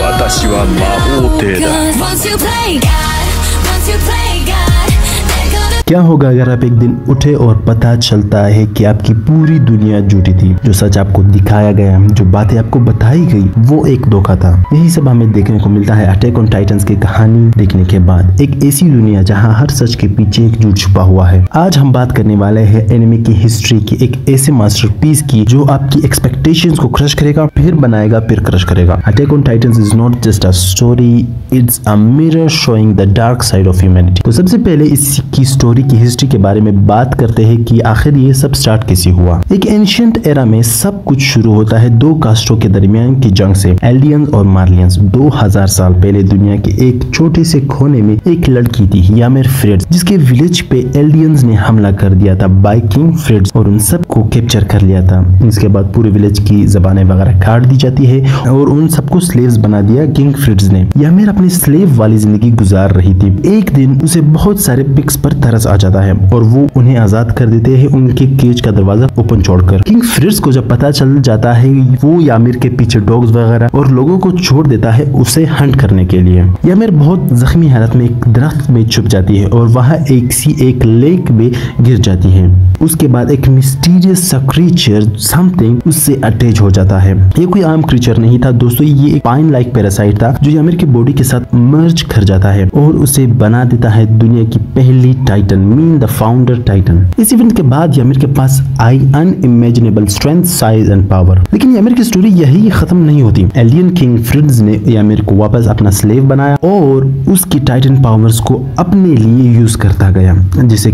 私は魔法帝だ。क्या होगा अगर आप एक दिन उठे और पता चलता है कि आपकी पूरी दुनिया झूठी थी, जो सच आपको दिखाया गया, जो बातें आपको बताई गई वो एक धोखा था। यही सब हमें देखने को मिलता है अटैक ऑन टाइटंस की कहानी देखने के बाद। एक ऐसी दुनिया जहां हर सच के पीछे एक झूठ छुपा हुआ है। आज हम बात करने वाले हैं एनिमे की हिस्ट्री की, एक ऐसे मास्टरपीस की जो आपकी एक्सपेक्टेशंस को क्रश करेगा, फिर बनाएगा, फिर क्रश करेगा। Attack on Titans is not just a story, it's a mirror showing the dark side of humanity. तो सबसे पहले इसकी स्टोरी की हिस्ट्री के बारे में बात करते हैं कि आखिर ये सब स्टार्ट कैसे हुआ। एक एंशिएंट एरा में सब कुछ शुरू होता है दो कास्टों के दरमियान की जंग से, एल्डियंस और मार्लियंस। 2000 साल पहले दुनिया के एक छोटे से कोने में एक लड़की थी, यामिर फ्रेड्स, जिसके विलेज पे एल्डियंस ने हमला कर दिया था बाय किंग फ्रेड्स और उन सबको कैप्चर कर लिया था। इसके बाद पूरे विलेज की जबानें वगैरह काट दी जाती है और उन सबको स्लेव्स बना दिया किंग फ्रेड्स ने। यामिर अपनी स्लेव वाली जिंदगी गुजार रही थी। एक दिन उसे बहुत सारे पिग्स पर तरस आ जाता है और वो उन्हें आजाद कर देते हैं उनके केज का दरवाजा ओपन छोड़कर। किंग फ्रेड्स को जब पता चल जाता है वो यामिर के पीछे डॉग्स वगैरह और लोगों को छोड़ देता है उसे हंट करने के लिए। यामिर बहुत जख्मी हालत में एक दरख्त में छुप जाती है और वहां एक लेक में गिर जाती है। उसके बाद एक मिस्टीरियस सा क्रीचर समथिंग उससे अटैच हो जाता है। ये कोई आम क्रीचर नहीं था दोस्तों, ये एक पाइन लाइक पैरासाइट था जो यामिर की बॉडी के साथ मर्ज कर जाता है और उसे बना देता है दुनिया की पहली titan, mean the founder titan. इस इवेंट के बाद यामिर के पास आई unimaginable strength, size and power. लेकिन यामिर की स्टोरी यही खत्म नहीं होती। एलियन किंग फ्रेड्स ने यामिर को वापस अपना स्लेव बनाया और उसकी टाइटन पावर्स को अपने लिए यूज करता गया, जैसे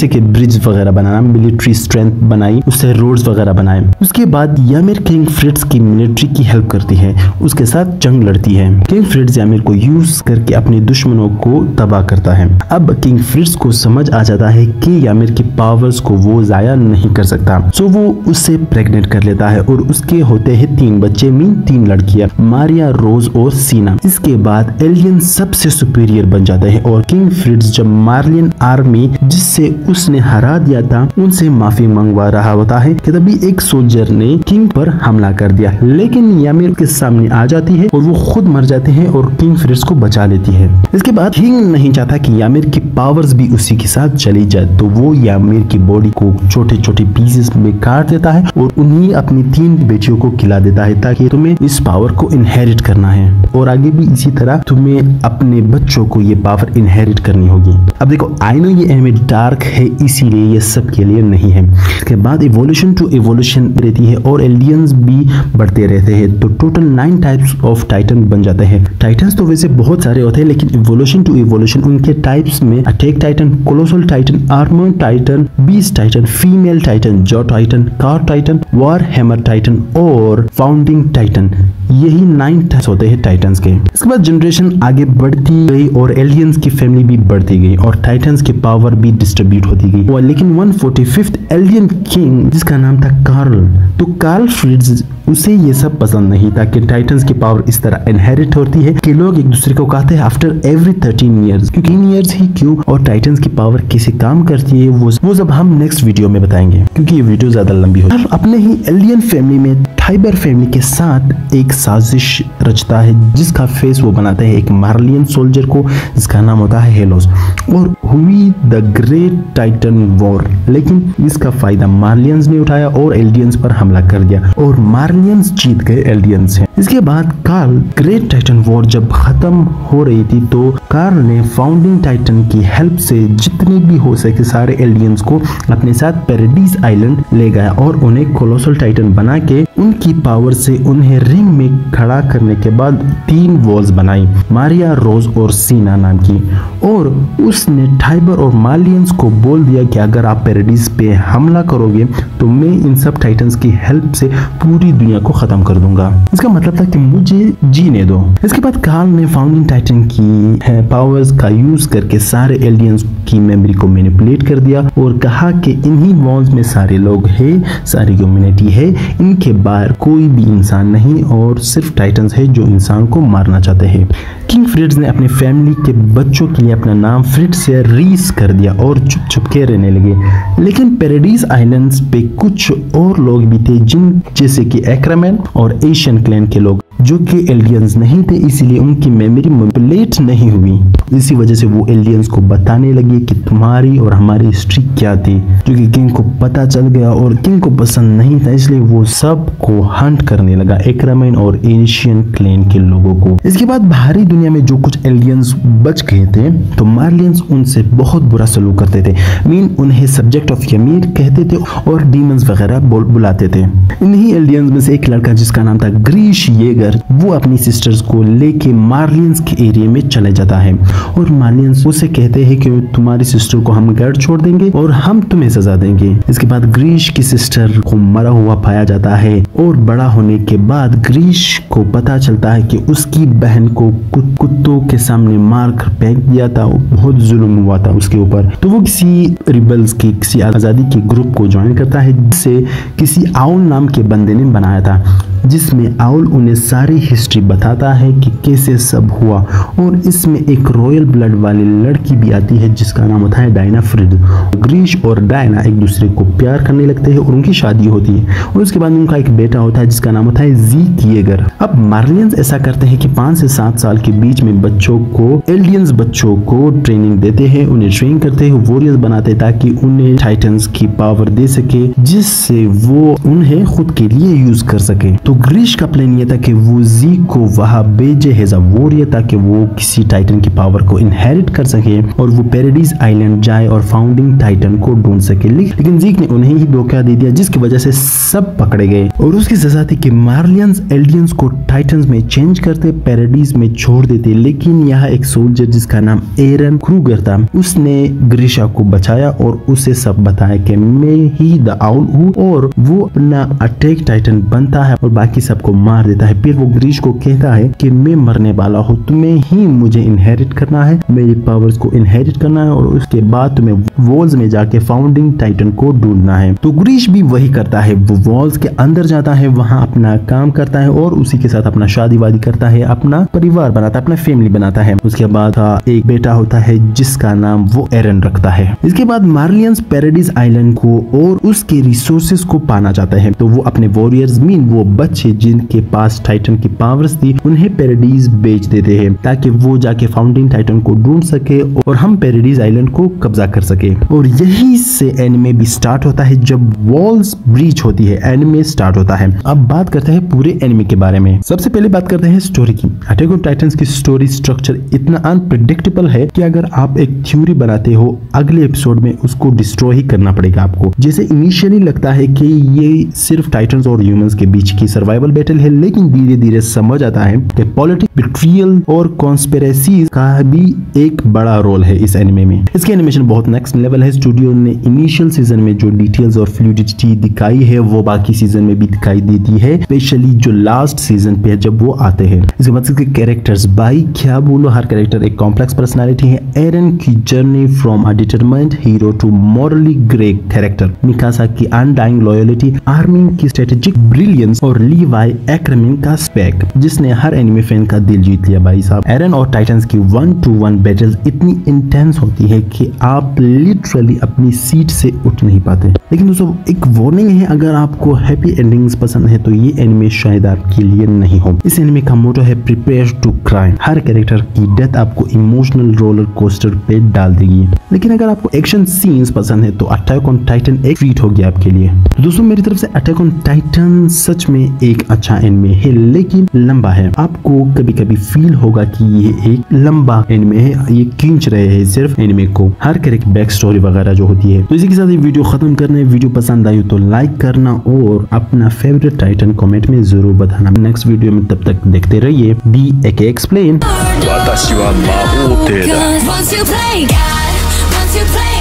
कि ब्रिज वगैरह बनाना, मिलिट्री स्ट्रेंथ बनाई, उससे रोड्स वगैरह बनाए। उसके बाद यामिर किंग फ्रेड्स की मिलिट्री की हेल्प करती है, उसके साथ जंग लड़ती है। किंग फ्रेड्स यामिर को यूज करके अपने दुश्मनों को तबाह करता है। अब किंग फ्रेड्स को समझ आ जाता है कि यामिर की पावर्स को वो जाया नहीं कर सकता, सो वो उससे प्रेग्नेंट कर लेता है और उसके होते हैं 3 बच्चे, मीन 3 लड़कियां, मारिया, रोज और सीना। इसके बाद एलियन सबसे सुपीरियर बन जाते हैं और किंग फ्रेड्स जब मार्लियन आर्मी जिससे उसने हरा दिया था उनसे माफी मंगवा रहा होता है कि तभी एक सोल्जर ने किंग पर हमला कर दिया, लेकिन यामिर के सामने आ जाती है और वो खुद मर जाते हैं और किंग फ्रेड्स को बचा लेती है। इसके बाद किंग नहीं चाहता कि यामिर की पावर्स भी उसी के साथ चली जाए, तो वो यामिर की बॉडी को छोटे छोटे पीसेस में काट देता है और उन्हीं अपनी 3 बेटियों को खिला देता है ताकि तुम्हें इस पावर को इनहेरिट करना है और आगे भी इसी तरह तुम्हें अपने बच्चों को ये पावर इनहेरिट करनी होगी। अब देखो, आई नो ये एनिमे डार्क है इसीलिए ये सब के लिए नहीं है। इसके बाद इवोल्यूशन टू इवोल्यूशन रहती है और एलियंस भी बढ़ते रहते हैं, तो टोटल 9 टाइप्स ऑफ टाइटन बन जाते हैं। टाइटन्स तो वैसे बहुत सारे होते हैं लेकिन इवोल्यूशन टू इवोल्यूशन उनके टाइप्स में attack Titan, colossal Titan, armour Titan, beast Titan, female Titan, jaw Titan, car Titan, war hammer Titan और फाउंडिंग टाइटन, यही 9 टाइप्स होते हैं टाइटन्स के। इसके बाद जनरेशन आगे बढ़ती गई और एलियंस की फैमिली भी बढ़ती गई और टाइटन्स की पावर भी डिस्ट्रीब्यूट होती गई। लेकिन 145th एलियन किंग जिसका नाम था कार्ल, तो कार्ल फ्रेड्स उसे ये सब पसंद नहीं था कि टाइटन्स की पावर इस तरह इनहेरिट होती है कि लोग एक दूसरे को कहते हैं आफ्टर एवरी 13 ईयर्स, क्योंकि 13 ईयर्स ही क्यों और टाइटन्स की पावर कैसे काम करती है वो सब हम नेक्स्ट वीडियो में बताएंगे क्योंकि ये वीडियो ज्यादा लंबी होगी। अपने ही एलियन फैमिली में टाइबर फैमिली के साथ एक साजिश रचता है जिसका फेस वो बनाते हैं एक मार्लियन सोल्जर को जिसका नाम होता है हेलोस, और हुई द ग्रेट टाइटन वॉर। लेकिन इसका फायदा मार्लियंस ने उठाया और एल्डियंस पर हमला कर दिया और मार्लियंस जीत गए एल्डियंस से। इसके बाद कार्ल ग्रेट टाइटन वॉर जब खत्म हो रही थी तो कार्ल ने फाउंडिंग टाइटन की हेल्प से जितने भी हो सके सारे एल्डियंस को अपने साथ पैराडीज आइलैंड ले गया और उन्हें कोलोसल टाइटन बना के उनकी पावर से उन्हें रिंग में खड़ा करने के बाद 3 वॉल्स बनाई, मारिया, रोज और सीना नाम की, और उसने टाइबर और मार्लियंस को बोल दिया कि अगर आप पैराडीज पे हमला करोगे तो मैं इन सब टाइटन्स की हेल्प से पूरी दुनिया को खत्म कर दूंगा। इसका मतलब था कि मुझे जीने दो। इसके बाद कार्ल ने फाउंडिंग टाइटन की पावर्स का यूज करके सारे एलियंस की मेमोरी को मैनिपुलेट कर दिया और कहा कि इन्हीं वॉल्स में सारे लोग हैं, सारी ह्यूमैनिटी है, इनके बाहर कोई भी इंसान नहीं और सिर्फ टाइटन्स है जो इंसान को मारना चाहते हैं। किंग फ्रेड्स ने अपने फैमिली के बच्चों के लिए अपना नाम फ्रेड से रीस कर दिया और चुप चुप के रहने लगे। लेकिन पैराडीज आइलैंड्स पे कुछ और लोग भी थे जिन जैसे कि एक्रामैन और एशियन क्लैन के लोग। जो कि एलियंस नहीं थे, इसीलिए उनकी मेमोरी मैनिपुलेट नहीं हुई। इसी वजह से वो एलियंस को बताने लगे कि तुम्हारी और हमारी हिस्ट्री क्या थी, जो कि किंग को पता चल गया और किंग को पसंद नहीं था, इसलिए वो सबको हंट करने लगा, एक्रामेन और एशियन क्लैन के लोगों को। इसके बाद बाहरी दुनिया में जो कुछ एलियंस बच गए थे तो मार्लियंस उनसे बहुत बुरा सलूक करते थे। मीन उन्हें सब्जेक्ट ऑफ यमीर कहते थे और डीमंस वगैरह बुलाते थे। इन्हीं एलियंस में से एक लड़का जिसका नाम था ग्रीश येगर, वो अपनी सिस्टर्स को लेके मार्लियंस के एरिया में चले जाता है और मार्लियंस उसे कहते हैं कि तुम्हारी सिस्टर को हम घर छोड़ देंगे और हम तुम्हें सजा देंगे। इसके बाद ग्रीश की सिस्टर को मरा हुआ पाया जाता है और बड़ा होने के बाद ग्रीश को पता चलता है कि उसकी बहन को कुत्तों के सामने मार कर फेंक दिया था, बहुत जुल्म हुआ था उसके ऊपर। तो वो किसी रिबल्स की, किसी आजादी के ग्रुप को ज्वाइन करता है जिसे किसी आउल नाम के बंदे ने बनाया था, जिसमें आउल उन्हें सारी हिस्ट्री बताता है कि कैसे सब हुआ। और इसमें एक रॉयल ब्लड वाली लड़की भी आती है जिसका नाम होता है डायना फ्रिड। ग्रीश और डायना एक दूसरे को प्यार करने लगते हैं और उनकी शादी होती है और उसके बाद उनका एक बेटा होता है जिसका नाम होता है ज़ीक येगर। अब मार्लियंस ऐसा करते हैं कि 5 से 7 साल के बीच में बच्चों को, एलियंस बच्चों को ट्रेनिंग देते हैं, उन्हें ट्रेन करते हैं, वॉरियर्स बनाते हैं ताकि उन्हें टाइटन्स की पावर दे सके, जिससे वो उन्हें खुद के लिए यूज कर सके। तो ग्रीश का प्लान ये था कि वो ज़ीक को वहां भेजे एज अ वॉरियर ताकि वो किसी टाइटन की पावर को इनहेरिट कर सके और वो पैराडाइज आइलैंड जाए और फाउंडिंग टाइटन को ढूंढ सके। लेकिन ज़ीक ने उन्हें ही धोखा दे दिया, जिसकी वजह से सब पकड़े गए और उसकी सजा थी कि मार्लियंस एलियंस को टाइटन्स में चेंज करते, पैराडाइज में छोड़ देते। लेकिन यहाँ एक सोल्जर जिसका नाम एरन क्रूगर था, उसने ग्रीशा को बचाया और उसे सब बताया कि मैं ही द आउल हूँ और वो अपना अटैक टाइटन बनता है और बाकी सबको मार देता है। फिर वो ग्रीश को कहता है कि मैं मरने वाला हूँ, तुम्हें ही मुझे इनहेरिट करना है, मेरी पावर्स को इनहेरिट करना है और उसके बाद तुम्हें वॉल्स में जाके फाउंडिंग टाइटन को ढूंढना है। तो ग्रीश भी वही करता है, वो वॉल्स के अंदर जाता है, वहां अपना काम करता है और उसी के साथ अपना शादी वादी करता है, अपना परिवार बनाता है, अपना फैमिली बनाता है। उसके बाद एक बेटा होता है जिसका नाम वो एरन रखता है। इसके बाद मार्लियंस पैराडाइज आइलैंड को और उसके रिसोर्सेज को पाना चाहता है, तो वो अपने वॉरियर्स मीन वो बच्चे जिनके पास टाइटन की पावर्स थी उन्हें पैराडाइज बेच देते हैं ताकि वो जाके फाउंडिंग टाइटन को ढूंढ सके और हम पैराडाइज आइलैंड को कब्जा कर सके। और यही से एनिमे भी स्टार्ट होता है, जब वॉल्स ब्रीच होती है एनिमे स्टार्ट होता है। अब बात करते हैं पूरे एनिमे के बारे में। सबसे पहले बात करते हैं स्टोरी की। अटैक ऑन टाइटंस की स्टोरी स्ट्रक्चर इतना अनप्रेडिक्टेबल है कि अगर आप एक थ्योरी बनाते हो, अगले एपिसोड में उसको डिस्ट्रॉय ही करना पड़ेगा आपको। जैसे इनिशियली लगता है कि ये सिर्फ टाइटंस और ह्यूमंस के बीच की सर्वाइवल बैटल है, लेकिन धीरे धीरे समझ आता है कि पॉलिटिक्स, बिट्रियल और कॉन्स्पिरेसीज का भी एक बड़ा रोल है इस एनिमे में। इसकी एनिमेशन बहुत नेक्स्ट लेवल है। स्टूडियो ने इनिशियल सीजन में जो डिटेल्स और फ्लूइडिटी दिखाई है वो बाकी सीजन में भी दिखाई देती है, स्पेशली जो लास्ट सीजन पे जब वो आते हैं। इसके बाद इसके कैरेक्टर्स, भाई क्या बोलो, हर कैरेक्टर एक कॉम्प्लेक्स पर्सनालिटी है। एरन की journey from a determined hero to morally grey character, Mikasa की अनडाइंग लॉयल्टी, आर्मिन की स्ट्रेटेजिक ब्रिलियंस और लीवाई एक्रामेन का स्पेक, जिसने हर एनिमे फैन का दिल जीत लिया भाई साहब। एरन और टाइटंस की 1-to-1 बैटल्स इतनी इंटेंस होती है कि आप लिटरली अपनी सीट से उठ नहीं पाते। लेकिन दोस्तों एक वार्निंग है, अगर आपको हैप्पी एंडिंग्स पसंद है तो ये एनिमे शायद आपके लिए नहीं हो। इस एनिमे का मोटो है प्रिपेयर टू क्राई। हर कैरेक्टर की डेथ आपको इमोशनल रोलर कोस्टर पे डाल देगी। लेकिन अगर आपको एक्शन सीन्स पसंद है तो अटैक ऑन टाइटन एक ट्रीट होगी आपके लिए। तो दोस्तों मेरी तरफ से अटैक ऑन टाइटन सच में एक अच्छा एनिमे है, लेकिन लंबा है। आपको कभी कभी फील होगा कि ये एक लंबा एनिमे है, ये खींच रहे हैं सिर्फ एनिमे को, हर कैरेक्टर बैक स्टोरी वगैरह जो होती है। तो इसी के साथ ये वीडियो खत्म करना है। वीडियो पसंद आई तो लाइक करना और अपना फेवरेट टाइटन कमेंट में जरूर बताना। नेक्स्ट वीडियो में तब तक देखते रहिए DAK Explain। 私は魔法帝だ。